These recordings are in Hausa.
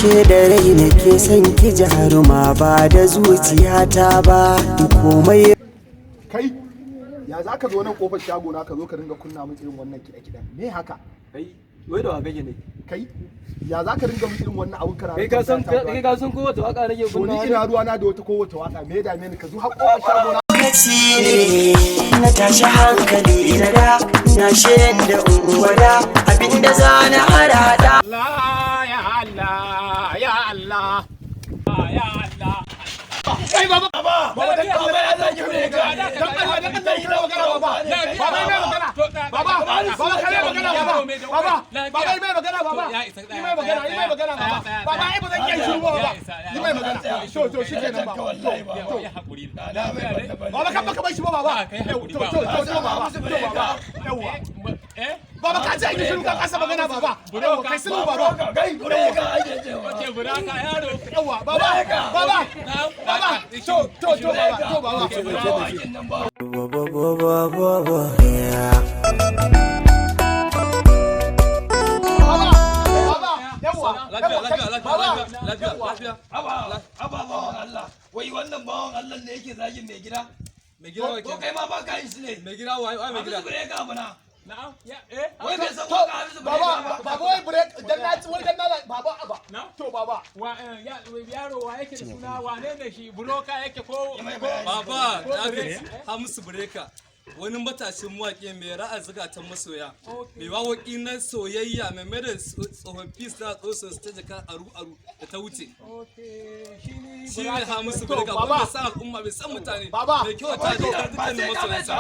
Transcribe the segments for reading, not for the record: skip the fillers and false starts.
ashe da rai nake son ki jaruma ba da zuciyata ba komai. Kai ya za ka zo nan kofar shago na ka zo ka ringa kunna min irin wannan kiɗa-kiɗan me haka? Kai wai da waka ne? Kai ya za ka ringa min irin wannan abun kana? Kai ka san kowace waka nake kunna? Ni ina ruwa na da wata kowace waka me da me ni ka zo har kofar shago na. Na tashi hankali na da na shirin da unguwada abinda za na harada. Allah ya Allah ya Allah ya Allah. Kai baba baba dan Allah ya zaki me ka dan Allah dan Allah yi magana baba baba mai magana baba baba kai magana baba baba baba mai magana baba yi mai magana baba baba ai ba zan iya shiru baba yi mai magana to shikenan baba to ya hakuri baba kan baka bai shi baba to baba yawa baba ka ce ki shiru ka kasa magana baba kai shiru baba kai bureka ake cewa ke buraka yaro yawa baba baba baba to wai wannan bawan Allah ne yake zagin mai gida? Mai gida ko kai ma ba ka yi shi ne? Mai gida wai mai gida? Break ka bana. Na'am. Ya wai bai san waka Hafizu baba baba wai break dan na ci wani dan na baba aba. To baba wa yaro wa yake da suna wane ne shi buroka yake ko baba Hamisu Breka wani matashin mawaƙi mai ra'a zukatan masoya mai waƙoƙi na soyayya mai mai da tsofaffi suna tsoson su ta jaka aru da ta wuce shi ne Hamisu Breka wanda sa al'umma bai san mutane mai kyau ta da dukkanin masoyansa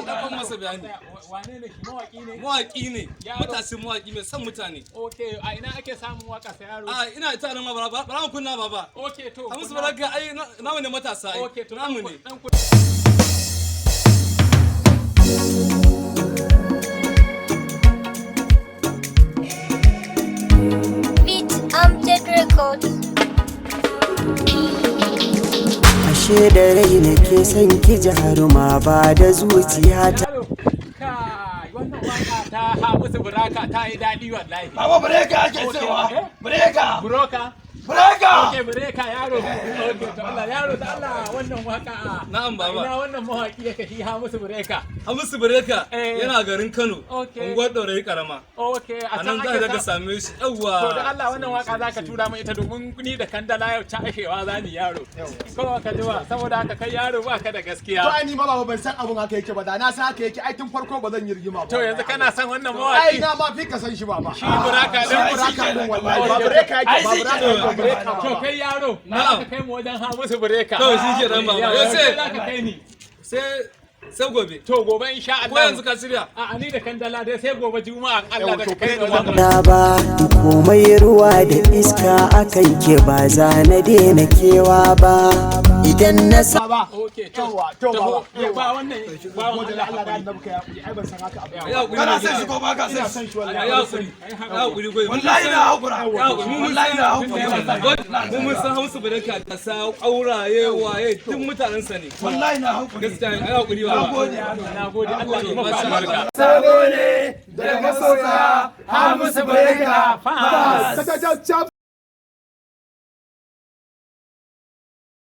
babban masa bayani wane ne shi mawaƙi ne matashin mawaƙi mai san mutane a ina ake samun waka sa yaro ina ita nan ma bara mu kunna baba to Hamisu Breka ai namu ne matasa ai namu ne Ashe da rai nake son ki jaruma ba da zuciyata. Wannan waka ta Hamisu Breka ta yi daɗi wallahi. Baba Breka ake cewa. Breka. Broka. Breka. Oke Breka yaro. Oke to Allah yaro da Allah wannan waka. Na'am baba. Ina wannan mawaki yake shi Hamisu Breka. Hamisu Breka yana garin Kano. Unguwar Ɗorayi Karama. A nan za ka same shi yawwa. To da Allah wannan waka za ka tura min ita domin ni da Kandala yau ta ashewa za ni yaro. Kowa ka ji ba saboda haka kai yaro ba ka da gaskiya. To ai ni ma baba ban san abun haka yake ba da na san haka yake ai tun farko ba zan yi rigima ba. To yanzu kana san wannan mawaki. Ai na ma fi ka san shi baba. Shi Breka dan Breka din wallahi ba Breka yake ba Breka. To kai yaro na ka kai mu wajen Hamisu Breka. To shi ke nan baba. Yau sai za ka kai ni. Sai gobe. To gobe insha Allah. Ko yanzu ka shirya? A ni da Kandala dai sai gobe Juma'a Allah da kai ni wajen. Na ba komai ruwa da iska akan ke ba za na daina kewa ba idan na sa ba. To baba. Ba wannan ba wannan Allah da annabi kai ai ban san haka abu. Kana san shi ko ba ka san shi? Ya hakuri gobe. Wallahi na hakura. Wallahi na hakura. Mun san Hamisu Breka da sa auraye waye duk mutanen sa ne. Wallahi na hakuri. Gaskiya ai hakuri ba. na gode Allah ya maka barka. Sabo ne da masoya Hamisu Breka. Fa.